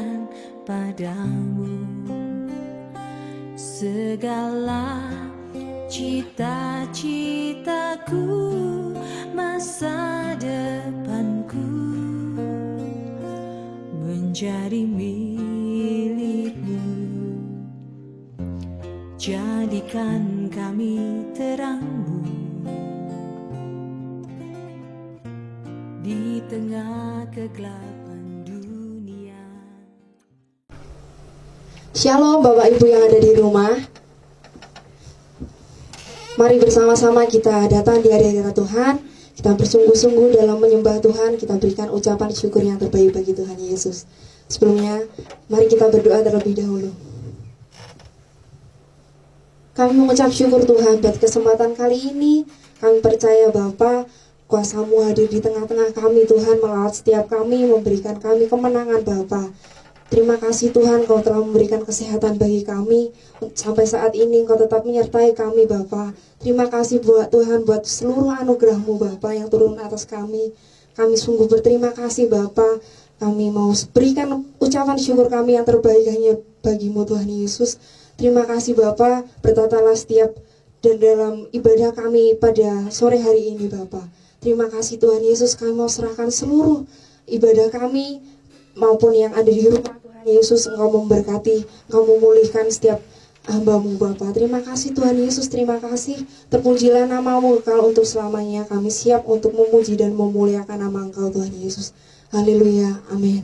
berikan padamu segala cita-citaku, masa depanku menjadi milikmu. Jadikan kami terangmu di tengah kegelapan dunia. Shalom Bapak Ibu yang ada di rumah. Mari bersama-sama kita datang di hadirat Tuhan. Kita bersungguh-sungguh dalam menyembah Tuhan. Kita berikan ucapan syukur yang terbaik bagi Tuhan Yesus. Sebelumnya, mari kita berdoa terlebih dahulu. Kami mengucap syukur Tuhan buat kesempatan kali ini. Kami percaya Bapa, kuasa-Mu hadir di tengah-tengah kami Tuhan, melawat setiap kami, memberikan kami kemenangan Bapa. Terima kasih Tuhan, Kau telah memberikan kesehatan bagi kami. Sampai saat ini Kau tetap menyertai kami Bapa. Terima kasih buat Tuhan, buat seluruh anugerah-Mu Bapa yang turun atas kami. Kami sungguh berterima kasih Bapa. Kami mau berikan ucapan syukur kami yang terbaik hanya bagi-Mu Tuhan Yesus. Terima kasih Bapa, bertatalah setiap dan dalam ibadah kami pada sore hari ini Bapa. Terima kasih Tuhan Yesus, kami mau serahkan seluruh ibadah kami maupun yang ada di rumah Tuhan Yesus. Engkau memberkati, Engkau memulihkan setiap hamba-Mu Bapa. Terima kasih Tuhan Yesus, terima kasih. Terpujilah nama-Mu kalau untuk selamanya. Kami siap untuk memuji dan memuliakan nama Engkau Tuhan Yesus. Haleluya, amin.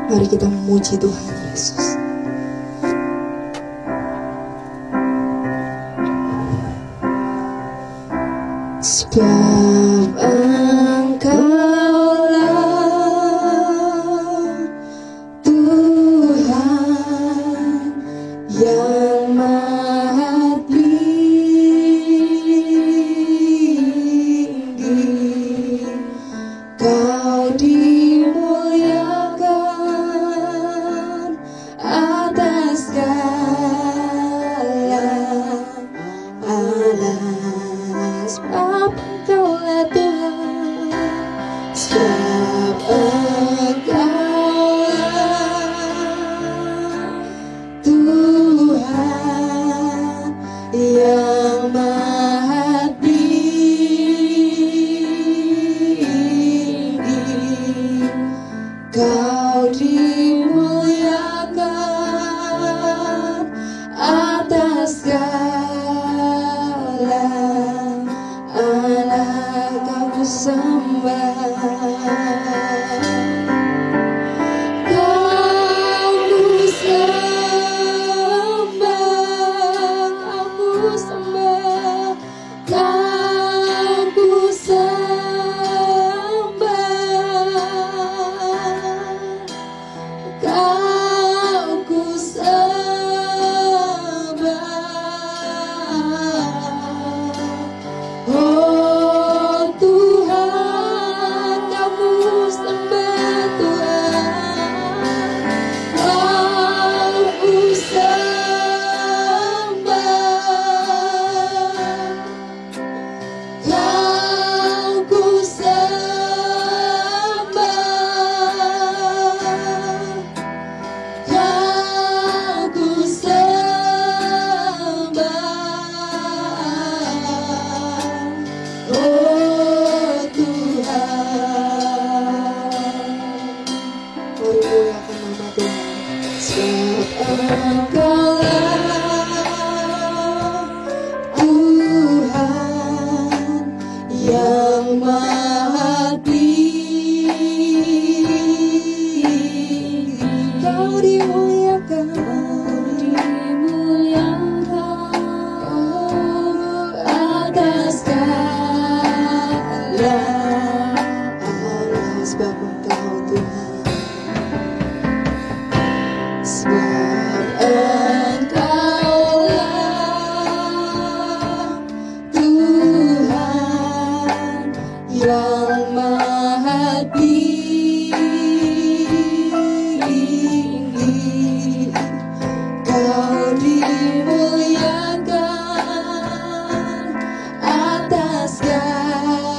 Mari kita memuji Tuhan Yesus. Sebab Engkaulah Tuhan yang maha tinggi, Kau dimuliakan atas segala alam. Sebab Engkaulah Tuhan, sebab Engkaulah Tuhan yang maha tinggi, Kau dimuliakan atas segala anak. Kau kusembah, Kau kusembah, Kau kusembah, Kau kusembah, Kau kusembah. Oh Tuhan, Kau kusembah Tuhan, Kau kusembah, Kau kusembah, Kau kusembah. Oh Tuhan, mari muliakan nama Tuhan. Sebab Engkaulah Tuhan yang maha tinggi, Kau dimuliakan atas segala alam. Sebab Engkau Tuhan, sebab Engkaulah Tuhan yang maha tinggi, Kau dimuliakan atas segala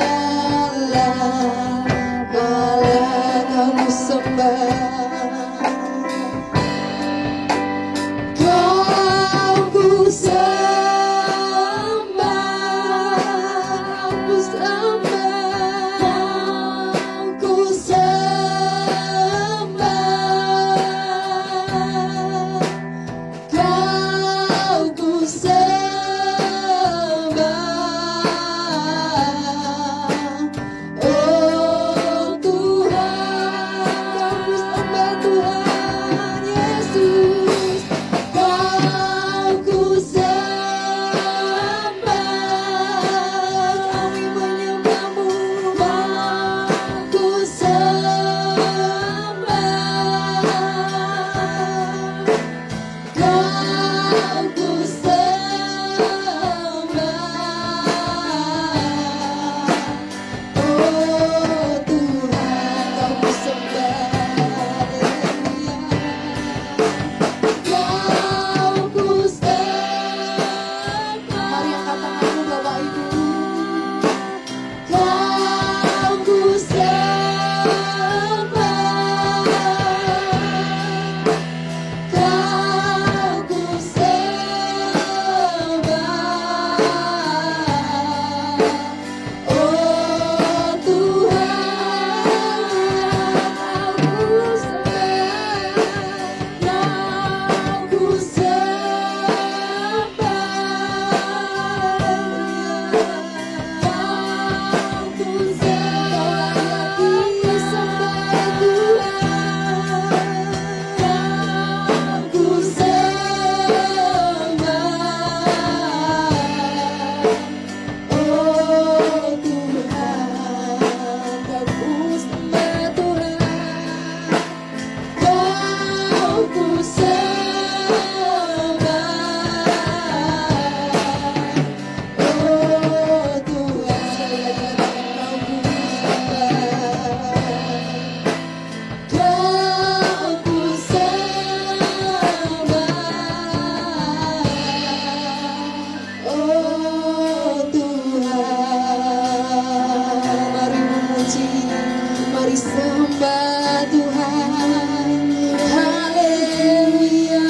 Mari sembah Tuhan. Haleluya.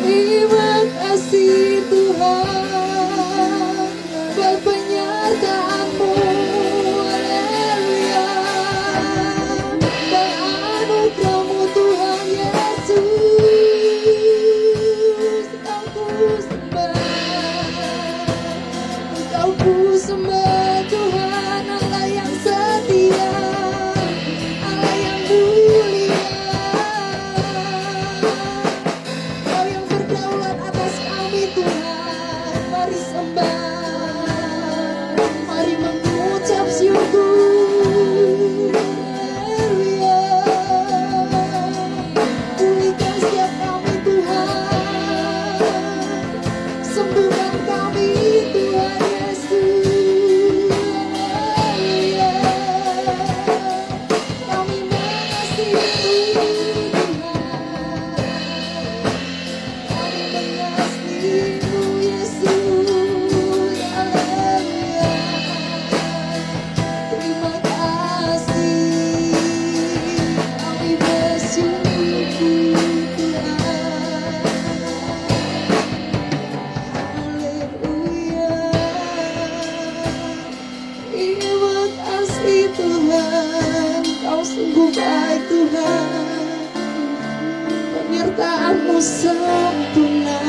Terima kasih Tuhan buat penyertaan-Mu. Haleluya. Dan anugerah-Mu Tuhan Yesus. Aku sembah Tuhan, Allah yang setia, Allah yang mulia. Kau yang berdaulat atas kami Tuhan. Mari sembah, mari mengucap syukur. Haleluya. Pulihkan setiap kami Tuhan, sembuhkan kami Tuhan Yesus. Haleluya. Kami mengasihi Tuhan, kami mengasihi-Mu Yesus. Haleluya. Terima kasih, kami bersyukur Tuhan. Haleluya. Terima kasih Tuhan, Kau sungguh baik Tuhan. Penyertaan-Mu sempurna.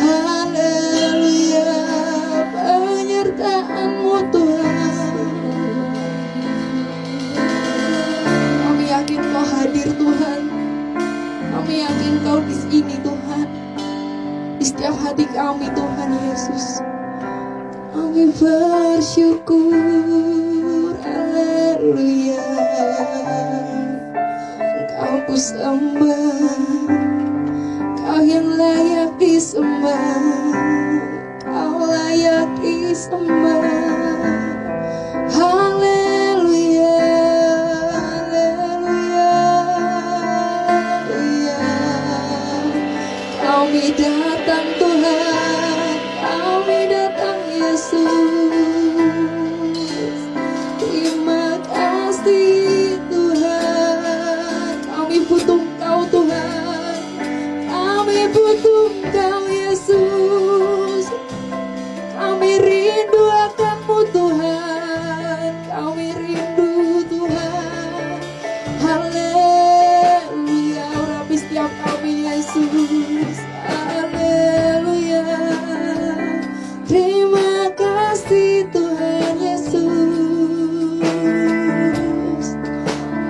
Haleluya. Penyertaan-Mu Tuhan. Kami yakin Kau hadir Tuhan. Kami yakin Kau di sini Tuhan. Di setiap hati kami Tuhan Yesus. Kami bersyukur. Haleluya. Kau ku sembah, Kau yang layak disembah, Kau layak disembah. Haleluya. Haleluya. Haleluya. Kami datang Tuhan, kami datang Yesus. Terima kasih Tuhan. Kami butuh Kau Tuhan, kami butuh Kau Yesus. Kami rindu akan-Mu Tuhan, kami rindu Tuhan. Haleluya. Urapi setiap kami Yesus. Haleluya. Terima kasih Tuhan Yesus.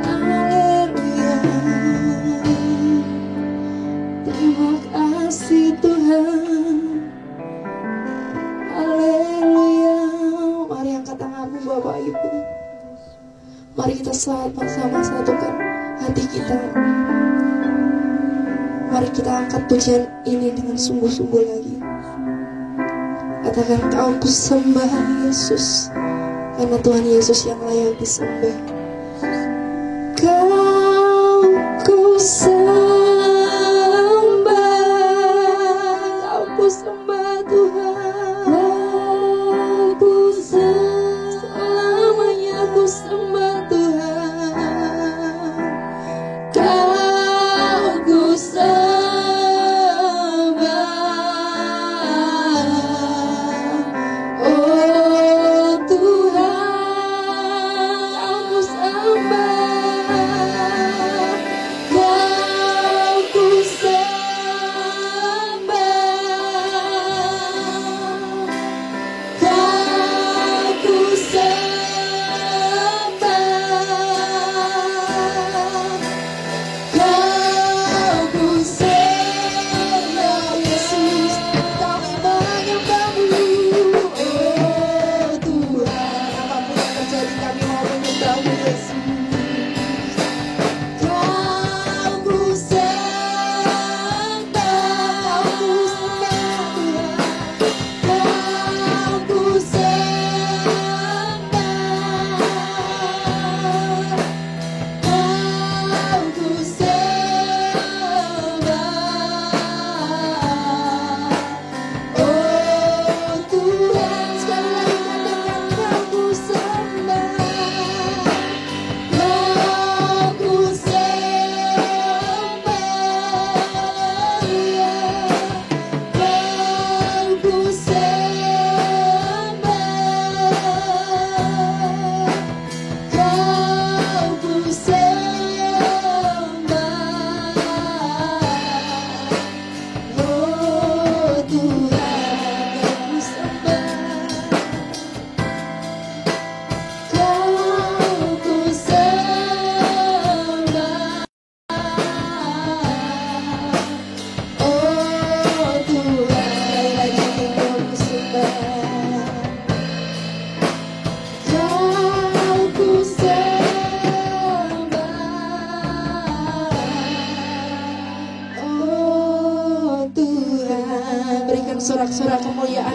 Haleluya. Terima kasih Tuhan. Haleluya. Mari angkat tanganmu Bapak Ibu. Mari kita sama-sama satukan hati kita. Mari kita angkat pujian ini dengan sungguh-sungguh lagi. Katakan, Kau ku sembah Yesus, karena Tuhan Yesus yang layak disembah. Kau ku sembah, Kau ku sembah Tuhan. Kau ku sembah, selamanya ku sembah Tuhan. Kau ku sembah, oh Tuhan, Kau ku sembah.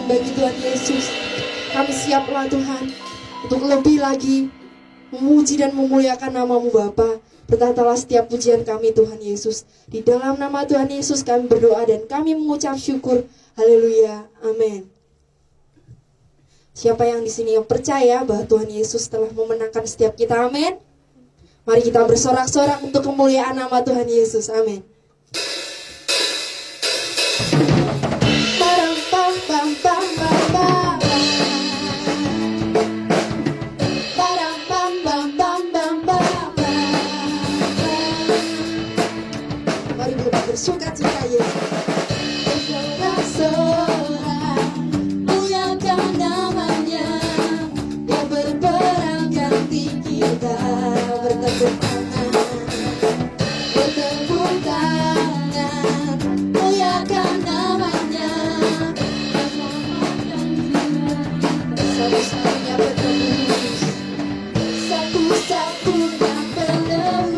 bagi Tuhan Yesus. Kami siaplah Tuhan untuk lebih lagi memuji dan memuliakan nama-Mu Bapa. Berkatalah setiap pujian kami Tuhan Yesus. Di dalam nama Tuhan Yesus kami berdoa dan kami mengucap syukur. Haleluya. Amin. Siapa yang di sini yang percaya bahwa Tuhan Yesus telah memenangkan setiap kita? Amin. Mari kita bersorak-sorak untuk kemuliaan nama Tuhan Yesus. Amin. Bersuka-cita Yesus. Bersorak-sorak, muliakan namanya, yang berperang ganti kita. Bertepuk tangan, muliakan namanya, satu-satunya penebus, satu-satunya penebus.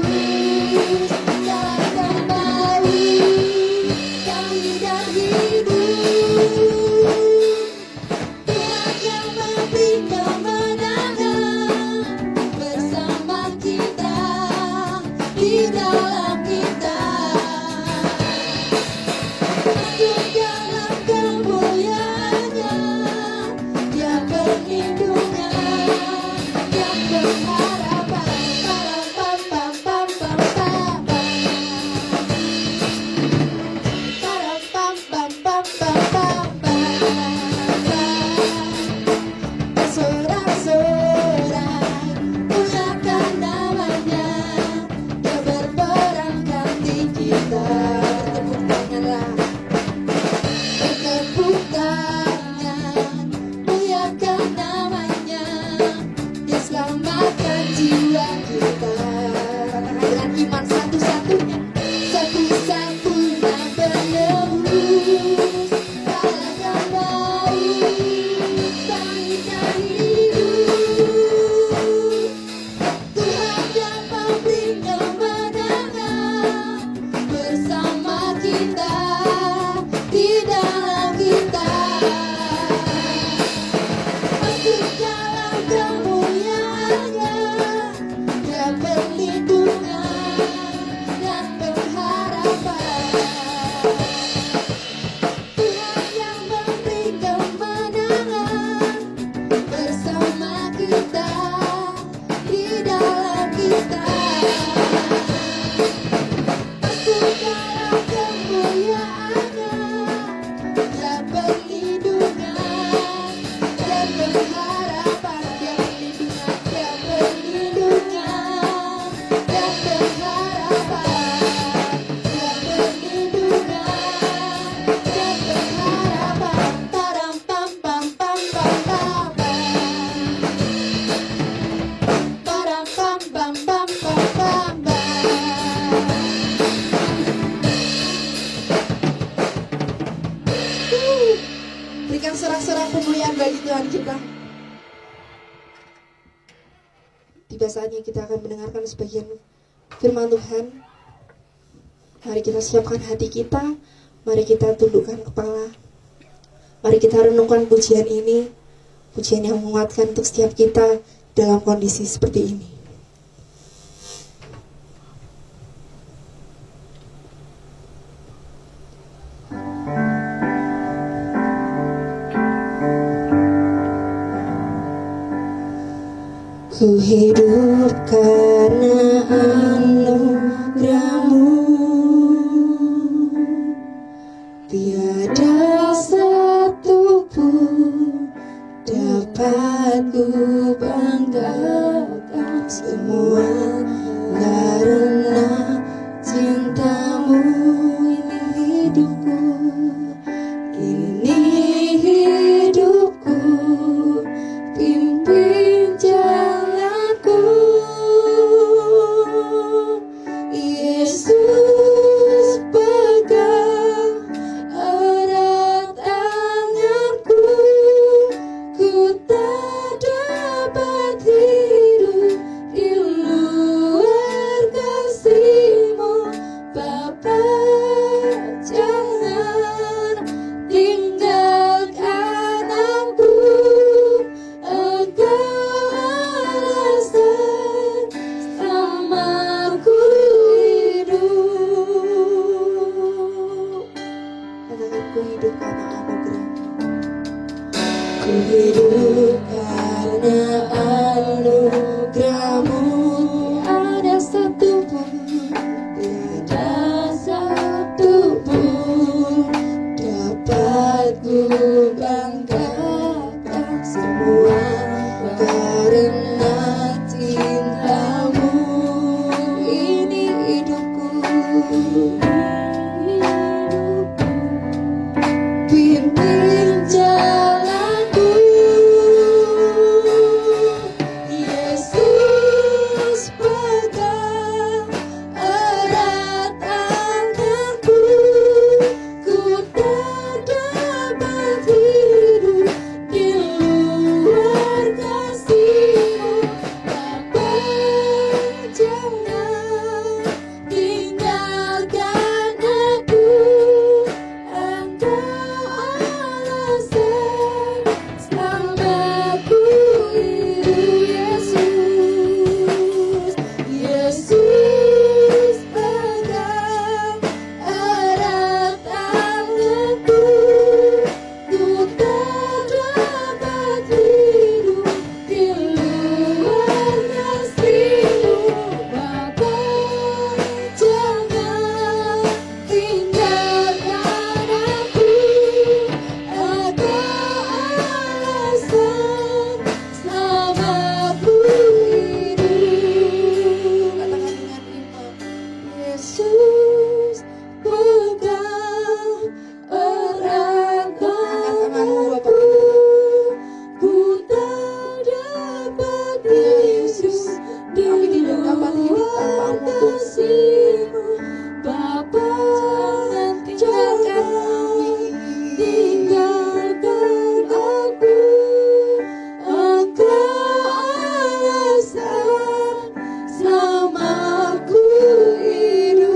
Berikan sorak-sorak kemuliaan bagi Tuhan kita. Tiba saatnya kita akan mendengarkan sebagian firman Tuhan. Mari kita siapkan hati kita. Mari kita tundukkan kepala. Mari kita renungkan pujian ini. Pujian yang menguatkan untuk setiap kita dalam kondisi seperti ini. Ku hidup karena anugerah-Mu, tiada satu pun dapat ku banggakan, semua karena cinta-Mu. Ini hidupku, ini hidupku, pimpin jalanku, Yesus pegang erat tanganku, ku tak dapat hidup di luar kasih. karena anugerah-Mu ada satu pun, tiada satu pun dapat ku banggakan, semua karena cinta-Mu. Ini hidupku, pimpin jalanku, Yesus pegang erat tanganku, ku tak dapat hidup di luar kasih-Mu. Bapa, jangan tinggalkan aku, Engkau alasan selamaku hidup. Yesus pegang erat tanganku, ku tak dapat hidup di luar kasih-Mu. Bapa, jangan tinggalkan aku, Engkau alasan selamaku hidup. Katakan dengan iman, Yesus pegang erat tanganku, ku tak dapat hidup di luar kasih-Mu. Bapa, jangan tinggalkan aku, Engkau alasan selamaku hidup.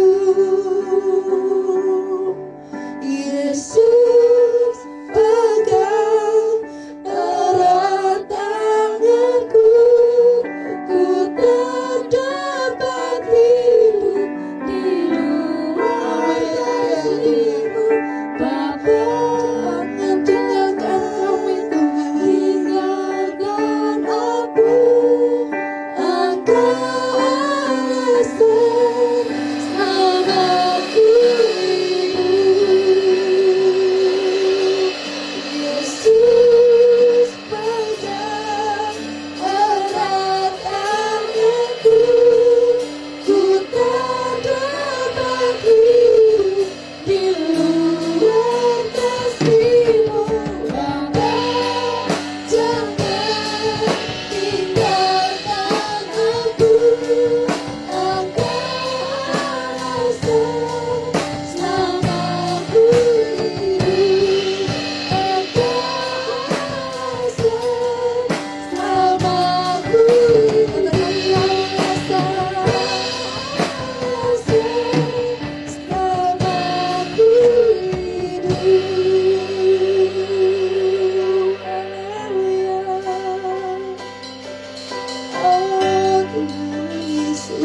Yesus pegang erat tanganku, ku tak dapat hidup di luar kasih-Mu. Bapa, jangan tinggalkan kami, Tuhan, tinggalkan aku, Engkau alasan selamaku hidup. Yesus pegang erat tanganku, ku tak dapat hidup di luar kasih-Mu. Bapa, jangan tinggalkan aku, Engkau alasan selamaku hidup. Engkau alasan selamaku hidup. Selamaku hidup. Haleluya. Oh Tuhan Yesus,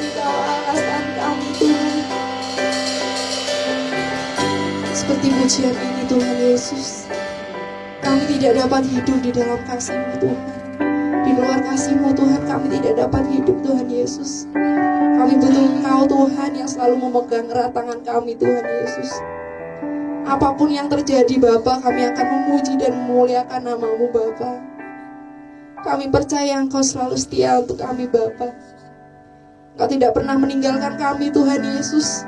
Engkau alasan kami, Tuhan. Seperti pujian ini, Tuhan Yesus, kami tidak dapat hidup di dalam kasih-Mu, Tuhan. Di luar kasih-Mu, Tuhan, kami tidak dapat hidup, Tuhan Yesus. Kami butuh Engkau, Tuhan, yang selalu memegang erat tangan kami, Tuhan Yesus. Apapun yang terjadi, Bapa, kami akan memuji dan memuliakan nama-Mu, Bapa. Kami percaya Engkau selalu setia untuk kami, Bapa. Engkau tidak pernah meninggalkan kami, Tuhan Yesus.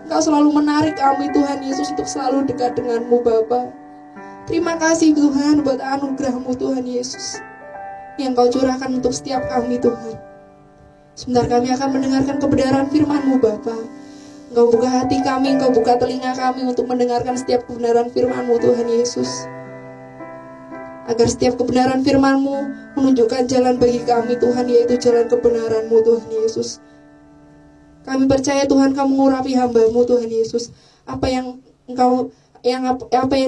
Engkau selalu menarik kami, Tuhan Yesus, untuk selalu dekat dengan-Mu, Bapa. Terima kasih, Tuhan, buat anugerah-Mu, Tuhan Yesus, yang Kau curahkan untuk setiap kami, Tuhan. Sebentar kami akan mendengarkan kebenaran firman-Mu, Bapa. Engkau buka hati kami, Engkau buka telinga kami untuk mendengarkan setiap kebenaran firman-Mu, Tuhan Yesus. Agar setiap kebenaran firman-Mu menunjukkan jalan bagi kami, Tuhan, yaitu jalan kebenaran-Mu, Tuhan Yesus. Kami percaya, Tuhan, Kau mengurapi hamba-Mu, Tuhan Yesus. Apa yang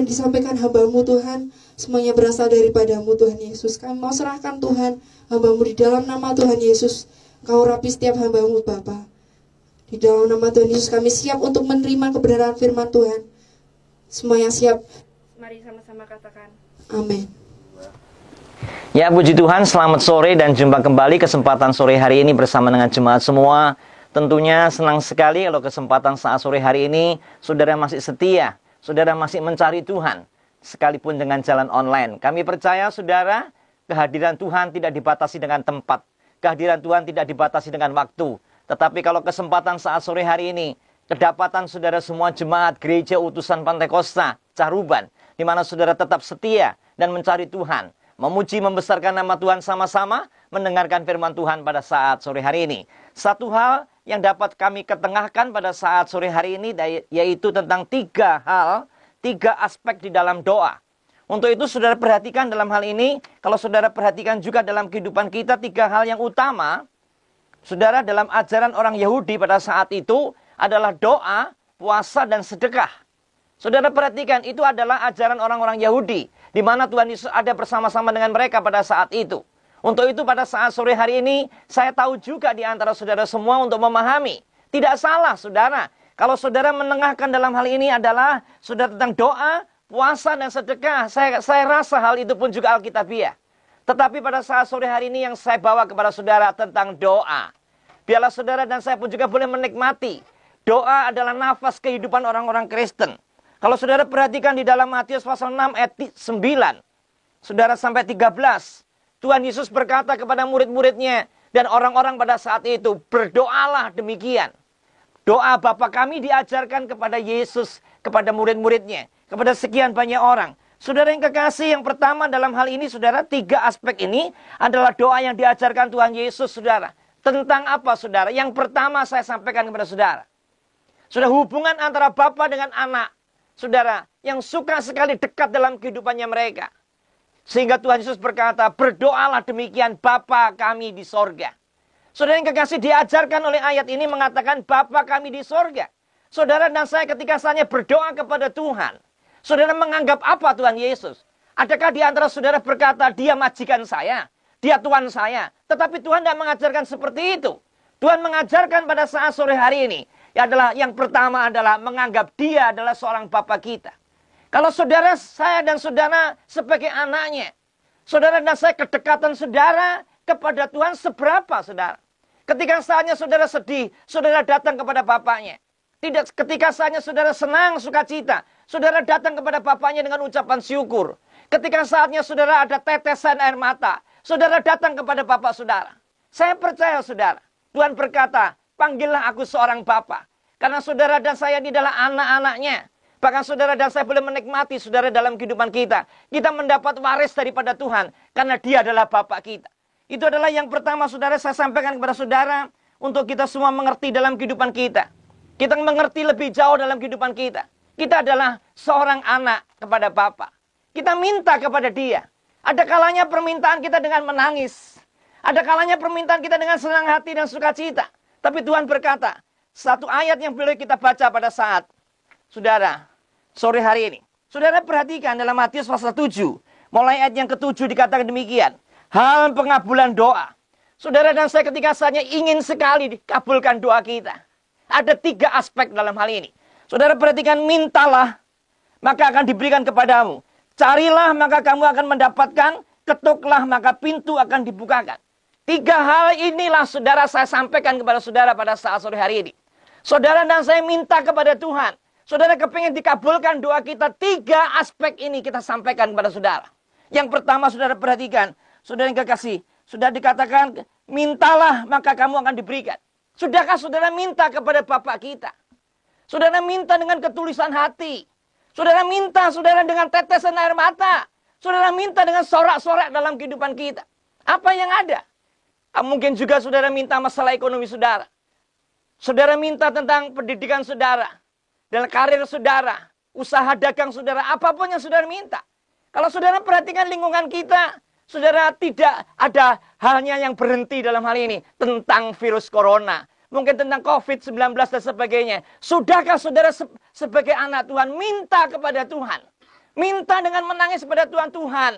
disampaikan hamba-Mu, Tuhan, semuanya berasal daripada-Mu, Tuhan Yesus. Kami mau serahkan, Tuhan, hamba-Mu di dalam nama Tuhan Yesus. Engkau urapi setiap hamba-Mu, Bapa. Di dalam nama Tuhan Yesus kami siap untuk menerima kebenaran firman Tuhan. Semua yang siap, mari sama-sama katakan amin. Ya, puji Tuhan, selamat sore dan jumpa kembali kesempatan sore hari ini bersama dengan jemaat semua. Tentunya senang sekali kalau kesempatan saat sore hari ini saudara masih setia, saudara masih mencari Tuhan, sekalipun dengan jalan online. Kami percaya saudara, kehadiran Tuhan tidak dibatasi dengan tempat, kehadiran Tuhan tidak dibatasi dengan waktu. Tetapi kalau kesempatan saat sore hari ini, kedapatan saudara semua jemaat gereja utusan Pantekosta, Caruban, di mana saudara tetap setia dan mencari Tuhan, memuji, membesarkan nama Tuhan sama-sama, mendengarkan firman Tuhan pada saat sore hari ini. Satu hal yang dapat kami ketengahkan pada saat sore hari ini, yaitu tentang 3 hal, 3 aspek di dalam doa. Untuk itu saudara perhatikan dalam hal ini, kalau saudara perhatikan juga dalam kehidupan kita, 3 hal yang utama, saudara, dalam ajaran orang Yahudi pada saat itu adalah doa, puasa, dan sedekah. Saudara perhatikan, itu adalah ajaran orang-orang Yahudi, di mana Tuhan Yesus ada bersama-sama dengan mereka pada saat itu. Untuk itu pada saat sore hari ini, saya tahu juga di antara saudara semua untuk memahami. Tidak salah saudara, kalau saudara menengahkan dalam hal ini adalah saudara tentang doa, puasa, dan sedekah. Saya rasa hal itu pun juga alkitabiah. Tetapi pada saat sore hari ini yang saya bawa kepada saudara tentang doa. Biarlah saudara dan saya pun juga boleh menikmati. Doa adalah nafas kehidupan orang-orang Kristen. Kalau saudara perhatikan di dalam Matius pasal 6 ayat 9, saudara sampai 13, Tuhan Yesus berkata kepada murid-muridnya dan orang-orang pada saat itu, berdoalah demikian. Doa Bapa kami diajarkan kepada Yesus, kepada murid-muridnya, kepada sekian banyak orang. Saudara yang kekasih, yang pertama dalam hal ini, saudara, 3 aspek ini adalah doa yang diajarkan Tuhan Yesus, saudara. Tentang apa, saudara? Yang pertama saya sampaikan kepada saudara. Sudah hubungan antara Bapa dengan anak. Saudara, yang suka sekali dekat dalam kehidupannya mereka. Sehingga Tuhan Yesus berkata, berdoalah demikian Bapa kami di sorga. Saudara yang kekasih, diajarkan oleh ayat ini mengatakan Bapa kami di sorga. Saudara dan saya ketika saya berdoa kepada Tuhan, saudara menganggap apa Tuhan Yesus? Adakah di antara saudara berkata, dia majikan saya, dia Tuhan saya. Tetapi Tuhan tidak mengajarkan seperti itu. Tuhan mengajarkan pada saat sore hari ini, yang pertama adalah menganggap dia adalah seorang Bapa kita. Kalau saudara, saya dan saudara sebagai anaknya, saudara dan saya kedekatan saudara kepada Tuhan seberapa, saudara? Ketika saatnya saudara sedih, saudara datang kepada bapaknya. Tidak, ketika saatnya saudara senang, sukacita, saudara datang kepada bapaknya dengan ucapan syukur. Ketika saatnya saudara ada tetesan air mata, saudara datang kepada bapak saudara. Saya percaya saudara, Tuhan berkata, panggillah aku seorang bapa. Karena saudara dan saya ini adalah anak-anaknya. Bahkan saudara dan saya boleh menikmati saudara dalam kehidupan kita. Kita mendapat waris daripada Tuhan. Karena dia adalah Bapa kita. Itu adalah yang pertama saudara saya sampaikan kepada saudara. Untuk kita semua mengerti dalam kehidupan kita. Kita mengerti lebih jauh dalam kehidupan kita. Kita adalah seorang anak kepada Bapa. Kita minta kepada dia. Ada kalanya permintaan kita dengan menangis. Ada kalanya permintaan kita dengan senang hati dan sukacita. Tapi Tuhan berkata, satu ayat yang boleh kita baca pada saat saudara sore hari ini. Saudara perhatikan dalam Matius pasal 7. Mulai ayat yang ke-7 dikatakan demikian. Hal pengabulan doa. Saudara dan saya ketika saatnya ingin sekali dikabulkan doa kita. Ada 3 aspek dalam hal ini. Saudara perhatikan, mintalah maka akan diberikan kepadamu. Carilah maka kamu akan mendapatkan. Ketuklah maka pintu akan dibukakan. 3 hal inilah saudara saya sampaikan kepada saudara pada saat sore hari ini. Saudara dan saya minta kepada Tuhan. Saudara kepingin dikabulkan doa kita, 3 aspek ini kita sampaikan kepada saudara. Yang pertama saudara perhatikan, saudara yang kekasih, sudah dikatakan, mintalah maka kamu akan diberikan. Sudahkah saudara minta kepada Bapa kita? Saudara minta dengan ketulisan hati. Saudara minta saudara dengan tetesan air mata. Saudara minta dengan sorak-sorak dalam kehidupan kita. Apa yang ada? Mungkin juga saudara minta masalah ekonomi saudara. Saudara minta tentang pendidikan saudara. Dan karir saudara, usaha dagang saudara, apapun yang saudara minta. Kalau saudara perhatikan lingkungan kita, saudara tidak ada halnya yang berhenti dalam hal ini. Tentang virus corona, mungkin tentang COVID-19 dan sebagainya. Sudahkah saudara sebagai anak Tuhan minta kepada Tuhan? Minta dengan menangis kepada Tuhan, Tuhan,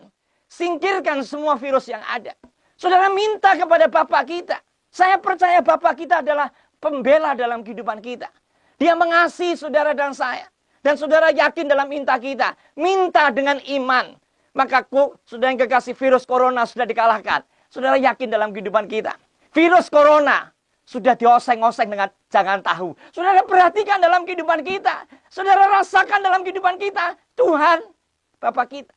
singkirkan semua virus yang ada. Saudara minta kepada Bapa kita. Saya percaya Bapa kita adalah pembela dalam kehidupan kita. Dia mengasihi saudara dan saya. Dan saudara yakin dalam minta kita. Minta dengan iman. Maka saudara yang kekasih, virus corona sudah dikalahkan. Saudara yakin dalam kehidupan kita. Virus corona sudah dioseng-oseng dengan jangan tahu. Saudara perhatikan dalam kehidupan kita. Saudara rasakan dalam kehidupan kita. Tuhan, Bapa kita.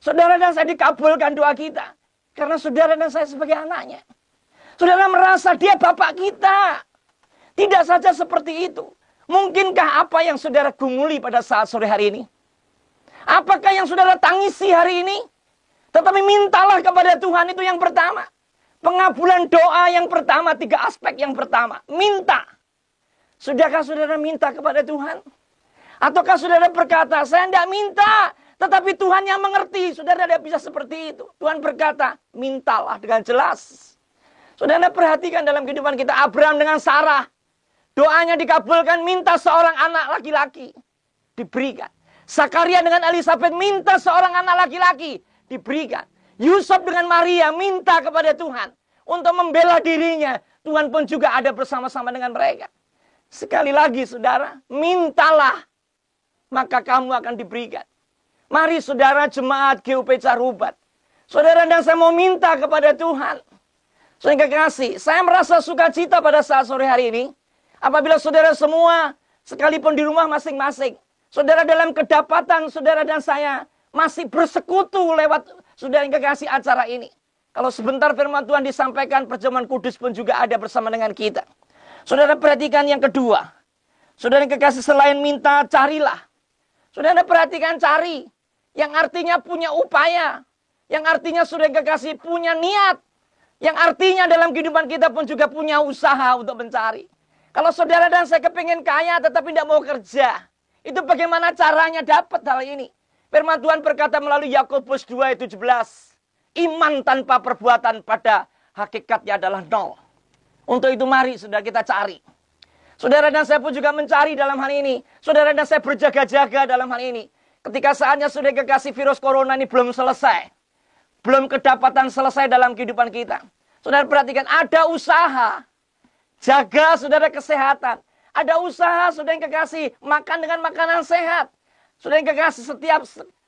Saudara dan saya dikabulkan doa kita. Karena saudara dan saya sebagai anaknya. Saudara merasa dia Bapak kita. Tidak saja seperti itu. Mungkinkah apa yang saudara gumuli pada saat sore hari ini? Apakah yang saudara tangisi hari ini? Tetapi mintalah kepada Tuhan, itu yang pertama. Pengabulan doa yang pertama, 3 aspek yang pertama. Minta. Sudahkah saudara minta kepada Tuhan? Ataukah saudara berkata, saya tidak minta, tetapi Tuhan yang mengerti. Saudara tidak bisa seperti itu. Tuhan berkata, mintalah dengan jelas. Saudara perhatikan dalam kehidupan kita, Abraham dengan Sarah. Doanya dikabulkan, minta seorang anak laki-laki. Diberikan. Zakaria dengan Elizabeth minta seorang anak laki-laki. Diberikan. Yusuf dengan Maria minta kepada Tuhan. Untuk membela dirinya. Tuhan pun juga ada bersama-sama dengan mereka. Sekali lagi saudara, mintalah. Maka kamu akan diberikan. Mari saudara jemaat GUP Carubat. Saudara dan saya mau minta kepada Tuhan. Saudara kekasih, saya merasa sukacita pada saat sore hari ini. Apabila saudara semua, sekalipun di rumah masing-masing. Saudara dalam kedapatan, saudara dan saya masih bersekutu lewat saudara yang kekasih acara ini. Kalau sebentar firman Tuhan disampaikan, perjamuan kudus pun juga ada bersama dengan kita. Saudara perhatikan yang kedua. Saudara yang kekasih, selain minta, carilah. Saudara perhatikan cari. Yang artinya punya upaya. Yang artinya saudara yang kekasih punya niat. Yang artinya dalam kehidupan kita pun juga punya usaha untuk mencari. Kalau saudara dan saya kepingin kaya tetapi tidak mau kerja. Itu bagaimana caranya dapat hal ini? Firman Tuhan berkata melalui Yakobus 2:17. Iman tanpa perbuatan pada hakikatnya adalah nol. Untuk itu mari saudara kita cari. Saudara dan saya pun juga mencari dalam hal ini. Saudara dan saya berjaga-jaga dalam hal ini. Ketika saatnya saudara kekasih virus corona ini belum selesai. Belum kedapatan selesai dalam kehidupan kita. Saudara perhatikan, ada usaha. Jaga saudara kesehatan. Ada usaha saudara yang kekasih, makan dengan makanan sehat. Saudara yang kekasih, setiap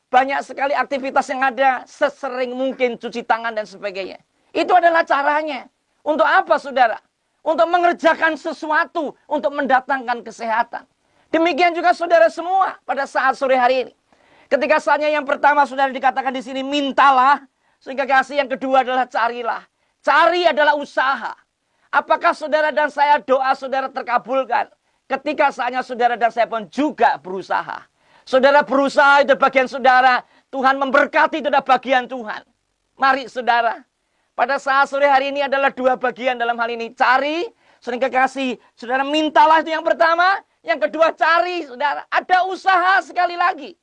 banyak sekali aktivitas yang ada, sesering mungkin cuci tangan dan sebagainya. Itu adalah caranya. Untuk apa saudara? Untuk mengerjakan sesuatu, untuk mendatangkan kesehatan. Demikian juga saudara semua pada saat sore hari ini. Ketika saatnya yang pertama saudara dikatakan di sini, mintalah. Sehingga kasih yang kedua adalah carilah. Cari adalah usaha. Apakah saudara dan saya doa saudara terkabulkan? Ketika saatnya saudara dan saya pun juga berusaha. Saudara berusaha itu bagian saudara. Tuhan memberkati itu adalah bagian Tuhan. Mari saudara. Pada saat sore hari ini adalah 2 bagian dalam hal ini. Cari, sering kekasih. Saudara mintalah itu yang pertama. Yang kedua cari saudara. Ada usaha sekali lagi.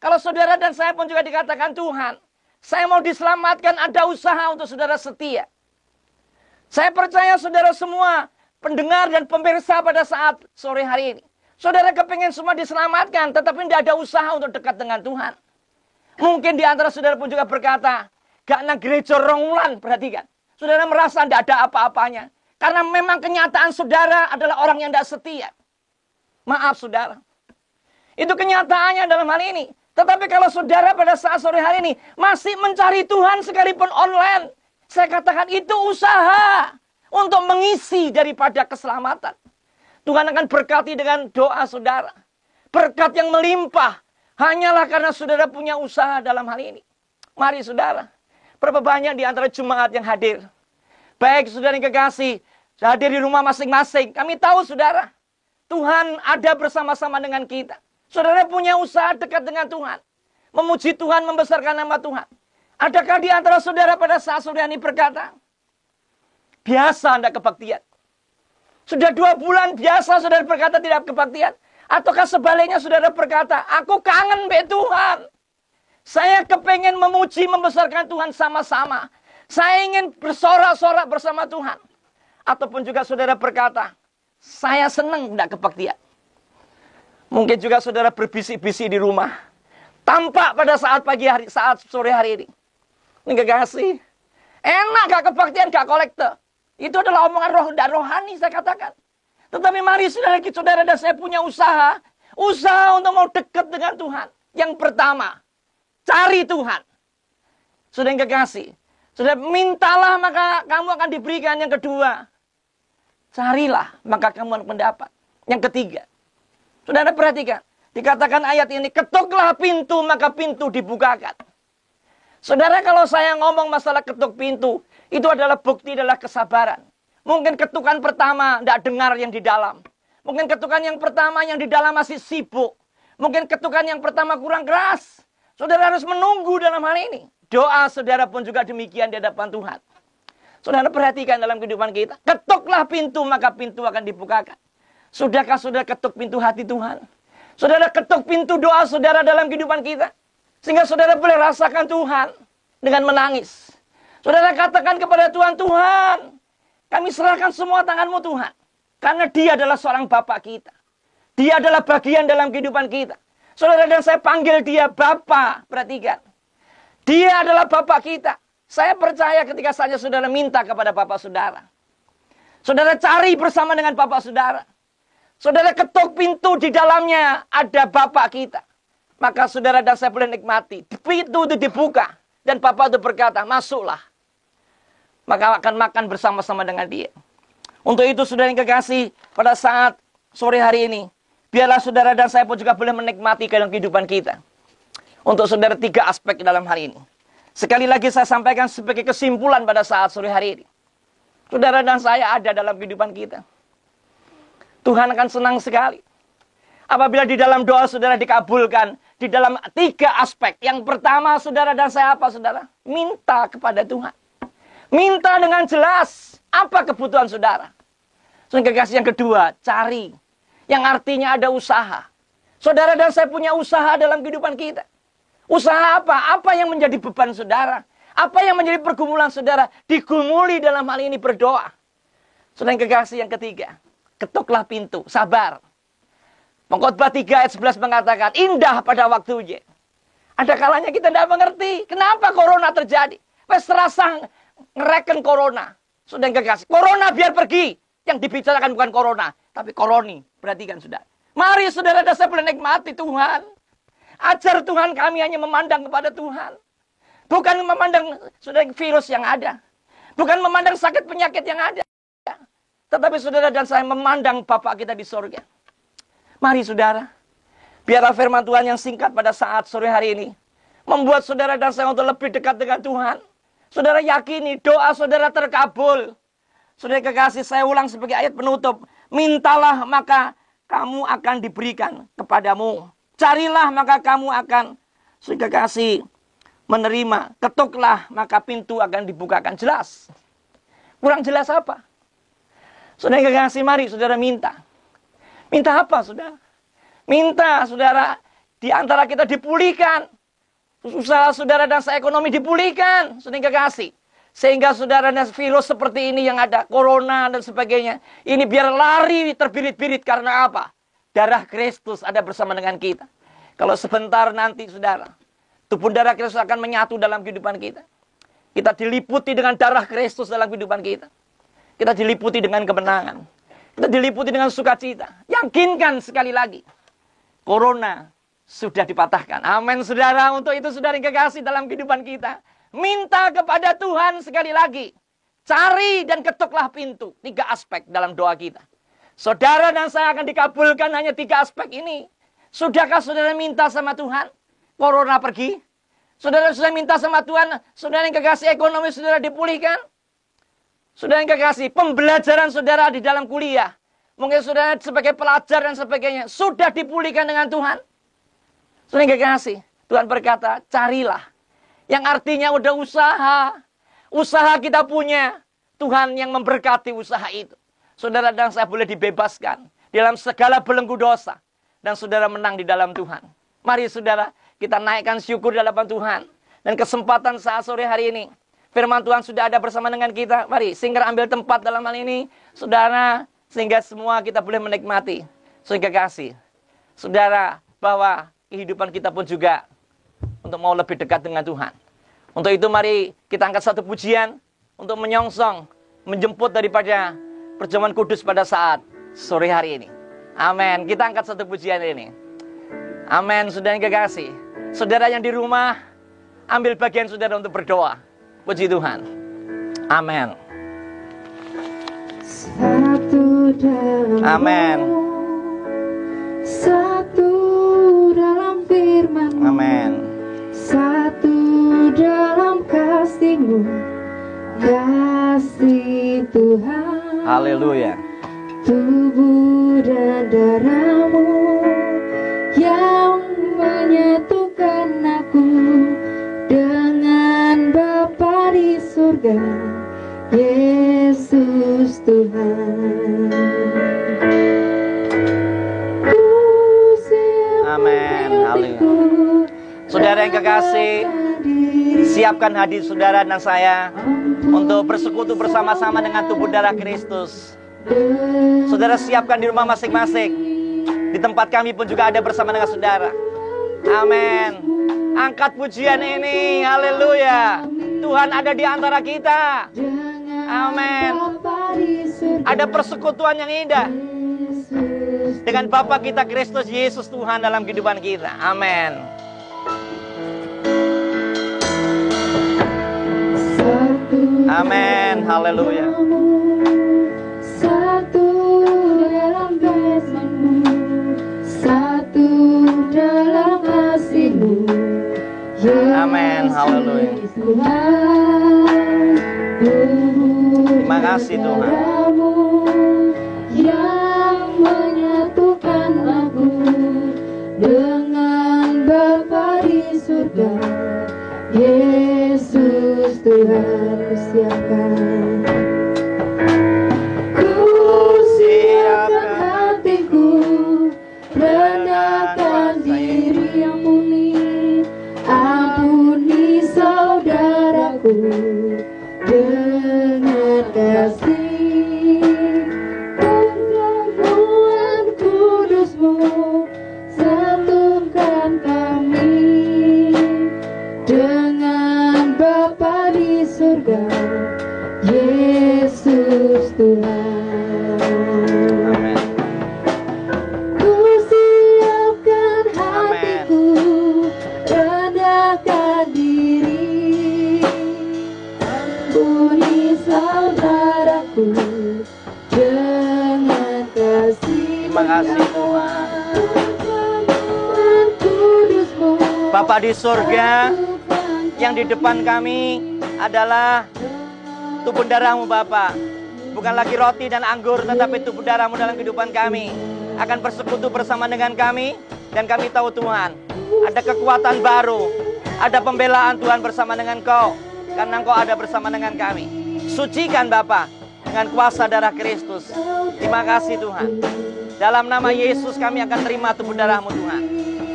Kalau saudara dan saya pun juga dikatakan Tuhan. Saya mau diselamatkan, ada usaha untuk saudara setia. Saya percaya saudara semua pendengar dan pemirsa pada saat sore hari ini. Saudara kepingin semua diselamatkan, tetapi tidak ada usaha untuk dekat dengan Tuhan. Mungkin di antara saudara pun juga berkata, gak nang gereja ronglan, perhatikan. Saudara merasa tidak ada apa-apanya. Karena memang kenyataan saudara adalah orang yang tidak setia. Maaf saudara. Itu kenyataannya dalam hal ini. Tetapi kalau saudara pada saat sore hari ini masih mencari Tuhan sekalipun online. Saya katakan itu usaha untuk mengisi daripada keselamatan. Tuhan akan berkati dengan doa saudara. Berkat yang melimpah. Hanyalah karena saudara punya usaha dalam hal ini. Mari saudara. Berapa banyak di antara jemaat yang hadir. Baik saudara yang kekasih. Hadir di rumah masing-masing. Kami tahu saudara. Tuhan ada bersama-sama dengan kita. Saudara punya usaha dekat dengan Tuhan. Memuji Tuhan, membesarkan nama Tuhan. Adakah di antara saudara pada saat saudara ini berkata, biasa tidak kebaktian? Sudah 2 bulan biasa saudara berkata tidak kebaktian? Ataukah sebaliknya saudara berkata, aku kangen be Tuhan. Saya kepengen memuji, membesarkan Tuhan sama-sama. Saya ingin bersorak-sorak bersama Tuhan. Ataupun juga saudara berkata, saya senang tidak kebaktian. Mungkin juga saudara berbisik-bisik di rumah. Tampak pada saat pagi hari, saat sore hari ini. Ini kekasih. Enak gak kebaktian, gak kolektor. Itu adalah omongan roh dan rohani saya katakan. Tetapi mari saudara dan saya punya usaha. Usaha untuk mau dekat dengan Tuhan. Yang pertama, cari Tuhan. Saudara yang kekasih, saudara mintalah maka kamu akan diberikan. Yang kedua, carilah maka kamu akan mendapat. Yang ketiga, saudara perhatikan, dikatakan ayat ini, ketuklah pintu maka pintu dibukakan. Saudara, kalau saya ngomong masalah ketuk pintu, itu adalah bukti, adalah kesabaran. Mungkin ketukan pertama tidak dengar yang di dalam. Mungkin ketukan yang pertama yang di dalam masih sibuk. Mungkin ketukan yang pertama kurang keras. Saudara harus menunggu dalam hal ini. Doa saudara pun juga demikian di hadapan Tuhan. Saudara perhatikan dalam kehidupan kita. Ketuklah pintu maka pintu akan dibukakan. Sudahkah saudara ketuk pintu hati Tuhan? Saudara ketuk pintu doa saudara dalam kehidupan kita. Sehingga saudara boleh rasakan Tuhan dengan menangis. Saudara katakan kepada Tuhan, Tuhan, kami serahkan semua tangan-Mu Tuhan. Karena Dia adalah seorang Bapa kita. Dia adalah bagian dalam kehidupan kita. Saudara, dan saya panggil Dia Bapa. Perhatikan. Dia adalah Bapa kita. Saya percaya ketika saja saudara minta kepada Bapa saudara. Saudara cari bersama dengan Bapa saudara. Saudara ketuk pintu, di dalamnya ada Bapa kita. Maka saudara dan saya boleh nikmati. Pintu itu dibuka. Dan Bapa itu berkata, masuklah. Maka akan makan bersama-sama dengan Dia. Untuk itu saudara yang kekasih, pada saat sore hari ini, biarlah saudara dan saya pun juga boleh menikmati dalam kehidupan kita. Untuk saudara 3 aspek dalam hal ini. Sekali lagi saya sampaikan sebagai kesimpulan pada saat sore hari ini. Saudara dan saya ada dalam kehidupan kita. Tuhan akan senang sekali apabila di dalam doa saudara dikabulkan. Di dalam 3 aspek. Yang pertama saudara dan saya apa saudara? Minta kepada Tuhan. Minta dengan jelas apa kebutuhan saudara. Saudara kekasih, yang kedua, cari. Yang artinya ada usaha. Saudara dan saya punya usaha dalam kehidupan kita. Usaha apa? Apa yang menjadi beban saudara? Apa yang menjadi pergumulan saudara? Digumuli dalam hal ini berdoa. Saudara yang kekasih, yang ketiga, ketuklah pintu, sabar. Pengkhotbah 3 ayat 11 mengatakan, indah pada waktunya. Ada kalanya kita tidak mengerti kenapa corona terjadi. Wes terasa ngereken corona. Saudara yang kekasih, corona biar pergi. Yang dibicarakan bukan corona, tapi koroni. Perhatikan saudara. Mari saudara dan saya boleh nikmati Tuhan. Ajar Tuhan kami hanya memandang kepada Tuhan. Bukan memandang saudara virus yang ada. Bukan memandang sakit penyakit yang ada. Tetapi saudara dan saya memandang Bapa kita di surga. Mari saudara, biarlah firman Tuhan yang singkat pada saat sore hari ini membuat saudara dan saya untuk lebih dekat dengan Tuhan. Saudara yakini doa saudara terkabul. Saudara kekasih, saya ulang sebagai ayat penutup. Mintalah maka kamu akan diberikan kepadamu. Carilah maka kamu akan, saudara kekasih, menerima. Ketuklah maka pintu akan dibukakan. Jelas. Kurang jelas apa? Saudara kekasih, mari saudara minta. Minta apa, saudara? Minta, saudara, di antara kita dipulihkan. Usaha saudara dan saya ekonomi dipulihkan, saudara kekasih. Sehingga saudara dan virus seperti ini yang ada, corona dan sebagainya, ini biar lari terbirit-birit karena apa? Darah Kristus ada bersama dengan kita. Kalau sebentar nanti, saudara, tubuh darah Kristus akan menyatu dalam kehidupan kita. Kita diliputi dengan darah Kristus dalam kehidupan kita. Kita diliputi dengan kemenangan. Kita diliputi dengan sukacita. Yakinkan sekali lagi. Corona sudah dipatahkan. Amin saudara. Untuk itu saudara yang kekasih dalam kehidupan kita. Minta kepada Tuhan sekali lagi. Cari dan ketuklah pintu. 3 aspek dalam doa kita. Saudara dan saya akan dikabulkan hanya 3 aspek ini. Sudahkah saudara minta sama Tuhan? Corona pergi. Saudara sudah minta sama Tuhan. Saudara yang kekasih ekonomi saudara dipulihkan. Saudara yang kekasih, pembelajaran saudara di dalam kuliah. Mungkin saudara sebagai pelajar dan sebagainya. Sudah dipulihkan dengan Tuhan. Saudara yang kekasih, Tuhan berkata, carilah. Yang artinya udah usaha. Usaha kita punya. Tuhan yang memberkati usaha itu. Saudara dan saya boleh dibebaskan. Dalam segala belenggu dosa. Dan saudara menang di dalam Tuhan. Mari saudara, kita naikkan syukur di hadapan Tuhan. Dan kesempatan saat sore hari ini. Firman Tuhan sudah ada bersama dengan kita. Mari, Singer ambil tempat dalam hal ini. Saudara, sehingga semua kita boleh menikmati. Saudara kasih. Saudara, bahwa kehidupan kita pun juga untuk mau lebih dekat dengan Tuhan. Untuk itu mari kita angkat satu pujian. Untuk menyongsong, menjemput daripada perjamuan kudus pada saat sore hari ini. Amin. Kita angkat satu pujian ini. Amin. Saudara yang kekasih. Saudara yang di rumah, ambil bagian saudara untuk berdoa. Puji Tuhan. Amin. Satu dalam Amin. satu dalam firman-Mu, Amin. satu dalam kasih-Mu, kasih Tuhan. Haleluya. Tubuh dan darah-Mu yang menyatukan aku dengan Bapa di surga, Yesus Tuhan. Ku siap Amin. Haleluya. hatiku, Saudara yang kekasih, siapkan hati saudara dan saya untuk bersekutu bersama-sama dengan tubuh darah Kristus. Saudara siapkan di rumah masing-masing. Di tempat kami pun juga ada bersama dengan saudara. Amin. Angkat pujian ini. Haleluya. Tuhan ada di antara kita. Amin. Ada persekutuan yang indah dengan Bapa kita Kristus Yesus Tuhan dalam kehidupan kita. Amin. Amin. Haleluya. Satu dalam firman-Mu, satu dalam kasih-Mu, Amin. Haleluya. Terima kasih, Tuhan. Yang menyatukan aku dengan Bapa di surga, Yesus Tuhan. Siapkan, ku siapkan hatiku, rendahkan diri yang murni, ampuni saudaraku dengan kasih. Perjamuan kudus-Mu satukan kami dengan Bapa di surga, Yesus Tuhan. Amin. Ku siapkan hatiku, rendahkan diri, ampuni saudaraku dengan kasih. Terima kasih, Tuhan. Perjamuan kudus-Mu Bapa di surga, yang di depan kami adalah tubuh darah-Mu Bapa. Bukan lagi roti dan anggur, tetapi tubuh darah-Mu dalam kehidupan kami. Akan bersekutu bersama dengan kami. Dan kami tahu Tuhan, ada kekuatan baru, ada pembelaan Tuhan bersama dengan Kau, karena Kau ada bersama dengan kami. Sucikan Bapa dengan kuasa darah Kristus. Terima kasih Tuhan. Dalam nama Yesus kami akan terima tubuh darah-Mu Tuhan.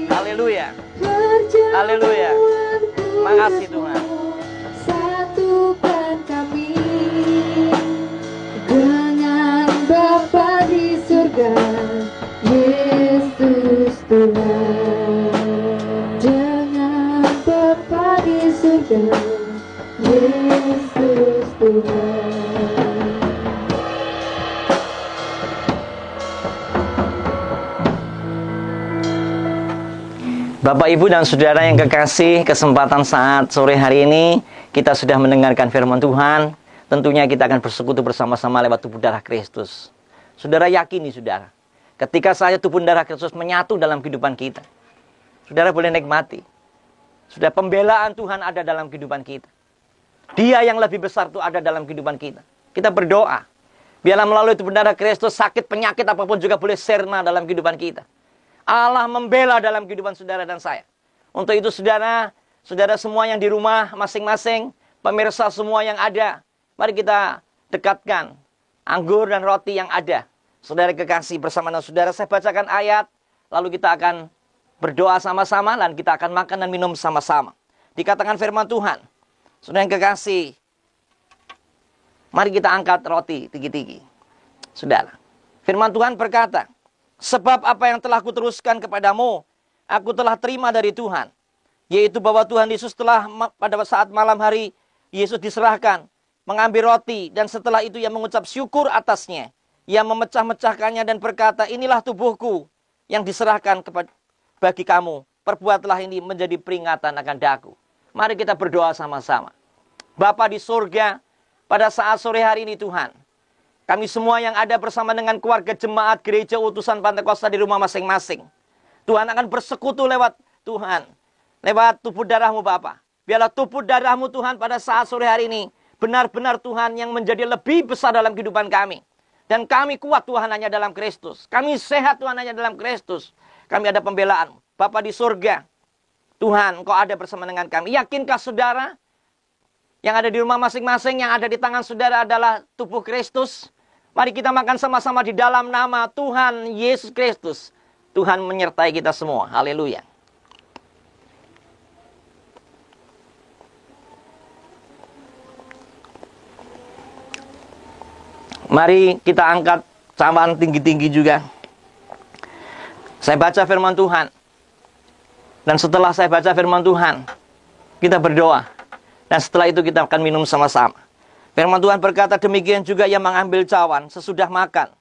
Haleluya. Haleluya. Terima kasih Tuhan. Satukan kami dengan Bapa di surga, Yesus Tuhan. Dengan Bapa di surga, Yesus Tuhan. Bapak, Ibu, dan Saudara yang kekasih, kesempatan saat sore hari ini kita sudah mendengarkan firman Tuhan. Tentunya kita akan bersekutu bersama-sama lewat tubuh darah Kristus. Saudara yakin nih saudara, ketika saya tubuh darah Kristus menyatu dalam kehidupan kita, saudara boleh nikmati. Sudah pembelaan Tuhan ada dalam kehidupan kita. Dia yang lebih besar itu ada dalam kehidupan kita. Kita berdoa, biarlah melalui tubuh darah Kristus sakit penyakit apapun juga boleh sirna dalam kehidupan kita. Allah membela dalam kehidupan saudara dan saya. Untuk itu saudara, saudara semua yang di rumah masing-masing, pemirsa semua yang ada, mari kita dekatkan anggur dan roti yang ada. Saudara kekasih, bersama dengan saudara saya bacakan ayat, lalu kita akan berdoa sama-sama dan kita akan makan dan minum sama-sama. Dikatakan firman Tuhan, saudara yang kekasih, mari kita angkat roti tinggi-tinggi. Saudara, firman Tuhan berkata, sebab apa yang telah kuteruskan kepadamu, aku telah terima dari Tuhan. Yaitu bahwa Tuhan Yesus telah pada saat malam hari, Yesus diserahkan, mengambil roti, dan setelah itu ia mengucap syukur atasnya. Ia memecah-mecahkannya dan berkata, inilah tubuhku yang diserahkan bagi kamu. Perbuatlah ini menjadi peringatan akan daku. Mari kita berdoa sama-sama. Bapa di surga, pada saat sore hari ini Tuhan, kami semua yang ada bersama dengan keluarga jemaat gereja utusan Pantekosta di rumah masing-masing, Tuhan akan bersekutu lewat Tuhan, lewat tubuh darah-Mu Bapa. Biarlah tubuh darah-Mu Tuhan pada saat sore hari ini benar-benar Tuhan yang menjadi lebih besar dalam kehidupan kami. Dan kami kuat Tuhan hanya dalam Kristus. Kami sehat Tuhan hanya dalam Kristus. Kami ada pembelaan. Bapa di surga, Tuhan, Engkau ada bersama dengan kami. Yakinkah saudara, yang ada di rumah masing-masing, yang ada di tangan saudara adalah tubuh Kristus? Mari kita makan sama-sama di dalam nama Tuhan Yesus Kristus. Tuhan menyertai kita semua. Haleluya. Mari kita angkat cawan tinggi-tinggi juga. Saya baca firman Tuhan. Dan setelah saya baca firman Tuhan, kita berdoa. Dan setelah itu kita akan minum sama-sama. Firman Tuhan berkata, demikian juga ia mengambil cawan sesudah makan.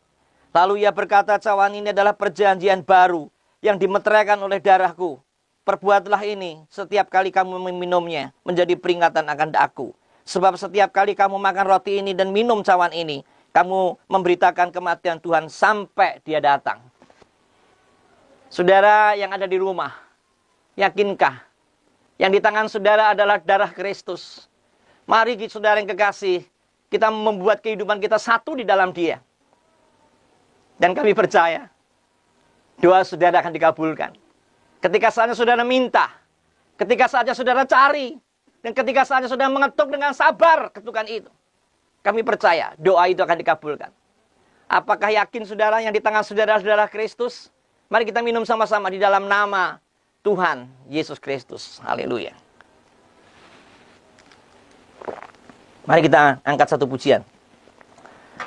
Lalu ia berkata, cawan ini adalah perjanjian baru yang dimeteraikan oleh darahku. Perbuatlah ini setiap kali kamu meminumnya, menjadi peringatan akan aku. Sebab setiap kali kamu makan roti ini dan minum cawan ini, kamu memberitakan kematian Tuhan sampai Dia datang. Saudara yang ada di rumah, yakinkah yang di tangan saudara adalah darah Kristus? Mari saudara yang kekasih, kita membuat kehidupan kita satu di dalam Dia. Dan kami percaya, doa saudara akan dikabulkan. Ketika saatnya saudara minta, ketika saatnya saudara cari, dan ketika saatnya saudara mengetuk dengan sabar ketukan itu, kami percaya doa itu akan dikabulkan. Apakah yakin saudara yang di tangan saudara adalah Kristus? Mari kita minum sama-sama di dalam nama Tuhan Yesus Kristus. Haleluya. Mari kita angkat satu pujian.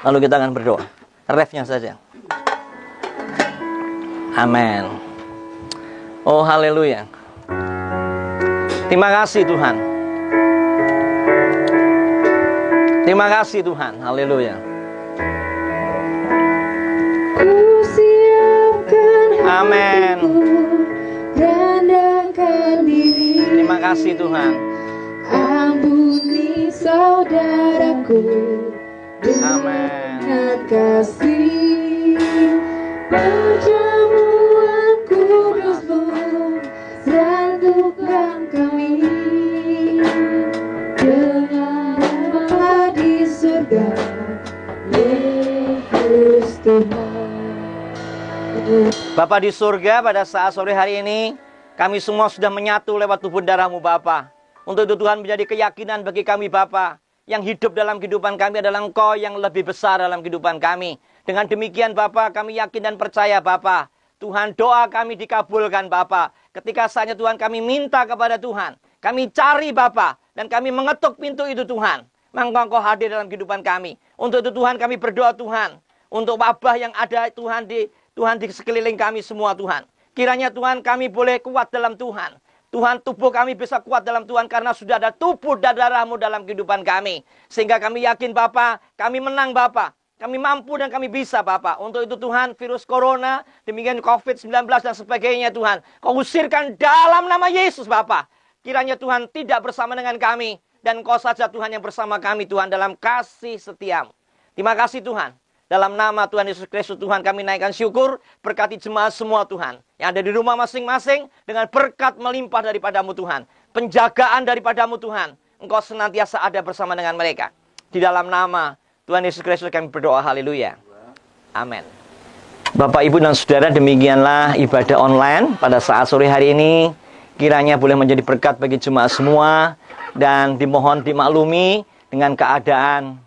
Lalu kita akan berdoa. Refnya saja. Amin. Oh haleluya. Terima kasih Tuhan. Terima kasih Tuhan. Haleluya. Amin. Rendahkan diri. Terima kasih Tuhan. Ampuni saudaraku Amin. dengan kasih. Perjamuan kudus-Mu satukan kami dengan Bapa di surga, Yesus Tuhan. Bapa di surga, pada saat sore hari ini kami semua sudah menyatu lewat tubuh darah-Mu Bapa. Untuk itu Tuhan menjadi keyakinan bagi kami Bapa. Yang hidup dalam kehidupan kami adalah Engkau yang lebih besar dalam kehidupan kami. Dengan demikian Bapa, kami yakin dan percaya Bapa, Tuhan, doa kami dikabulkan Bapa. Ketika saatnya Tuhan kami minta kepada Tuhan, kami cari Bapa, dan kami mengetuk pintu itu Tuhan. Maka Engkau hadir dalam kehidupan kami. Untuk itu Tuhan kami berdoa Tuhan, untuk wabah yang ada Tuhan di sekeliling kami semua Tuhan. Kiranya Tuhan kami boleh kuat dalam Tuhan. Tuhan, tubuh kami bisa kuat dalam Tuhan karena sudah ada tubuh dan darah-Mu dalam kehidupan kami. Sehingga kami yakin Bapa, kami menang Bapa. Kami mampu dan kami bisa Bapa. Untuk itu Tuhan, virus corona, demikian COVID-19 dan sebagainya Tuhan, Kau usirkan dalam nama Yesus Bapa. Kiranya Tuhan tidak bersama dengan kami. Dan Kau saja Tuhan yang bersama kami Tuhan dalam kasih setia-Mu. Terima kasih Tuhan. Dalam nama Tuhan Yesus Kristus Tuhan kami naikkan syukur. Berkati jemaat semua Tuhan. Yang ada di rumah masing-masing. Dengan berkat melimpah daripada-Mu Tuhan. Penjagaan daripada-Mu Tuhan. Engkau senantiasa ada bersama dengan mereka. Di dalam nama Tuhan Yesus Kristus kami berdoa. Haleluya. Amin. Bapak, Ibu, dan Saudara, demikianlah ibadah online pada saat sore hari ini. Kiranya boleh menjadi berkat bagi jemaat semua. Dan dimohon dimaklumi dengan keadaan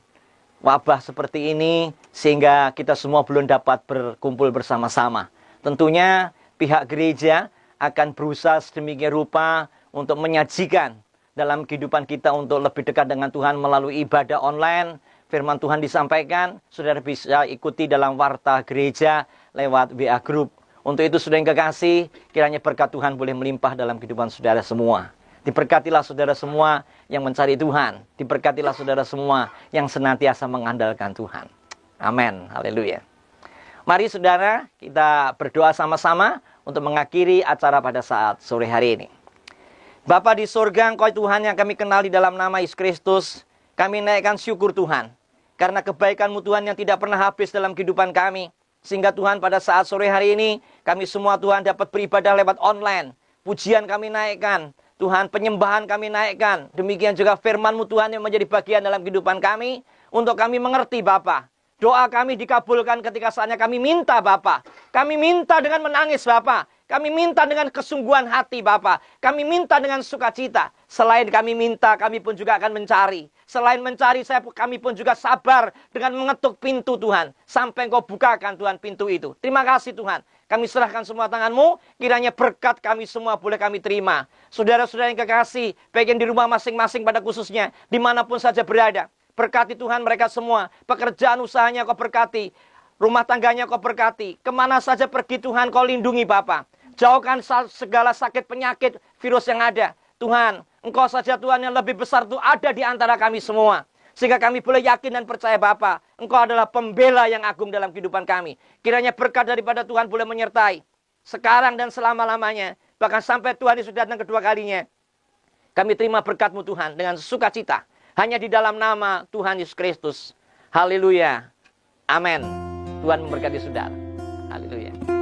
wabah seperti ini, sehingga kita semua belum dapat berkumpul bersama-sama. Tentunya pihak gereja akan berusaha sedemikian rupa untuk menyajikan dalam kehidupan kita untuk lebih dekat dengan Tuhan melalui ibadah online. Firman Tuhan disampaikan, saudara bisa ikuti dalam warta gereja lewat WA Group. Untuk itu saudara yang kekasih, kiranya berkat Tuhan boleh melimpah dalam kehidupan saudara semua. Diberkatilah saudara semua yang mencari Tuhan. Diberkatilah saudara semua yang senantiasa mengandalkan Tuhan. Amin. Haleluya. Mari saudara, kita berdoa sama-sama untuk mengakhiri acara pada saat sore hari ini. Bapa di surga, Engkau Tuhan yang kami kenal di dalam nama Yesus Kristus. Kami naikkan syukur Tuhan. Karena kebaikan-Mu Tuhan yang tidak pernah habis dalam kehidupan kami. Sehingga Tuhan pada saat sore hari ini, kami semua Tuhan dapat beribadah lewat online. Pujian kami naikkan. Tuhan, penyembahan kami naikkan. Demikian juga firman-Mu Tuhan yang menjadi bagian dalam kehidupan kami. Untuk kami mengerti Bapa. Doa kami dikabulkan ketika saatnya kami minta Bapa. Kami minta dengan menangis Bapa. Kami minta dengan kesungguhan hati Bapa. Kami minta dengan sukacita. Selain kami minta, kami pun juga akan mencari. Selain mencari, kami pun juga sabar dengan mengetuk pintu Tuhan. Sampai Engkau bukakan Tuhan pintu itu. Terima kasih Tuhan. Kami serahkan semua tangan-Mu. Kiranya berkat kami semua boleh kami terima. Saudara-saudara yang kekasih, baik yang di rumah masing-masing pada khususnya. Dimanapun saja berada. Berkati Tuhan mereka semua. Pekerjaan usahanya Kau berkati. Rumah tangganya Kau berkati. Kemana saja pergi Tuhan Kau lindungi Bapa. Jauhkan segala sakit penyakit virus yang ada. Tuhan, Engkau saja Tuhan yang lebih besar itu ada di antara kami semua. Sehingga kami boleh yakin dan percaya Bapa, Engkau adalah pembela yang agung dalam kehidupan kami. Kiranya berkat daripada Tuhan boleh menyertai. Sekarang dan selama-lamanya. Bahkan sampai Tuhan Yesus datang kedua kalinya. Kami terima berkat-Mu Tuhan dengan sukacita. Hanya di dalam nama Tuhan Yesus Kristus. Haleluya. Amin. Tuhan memberkati saudara. Haleluya.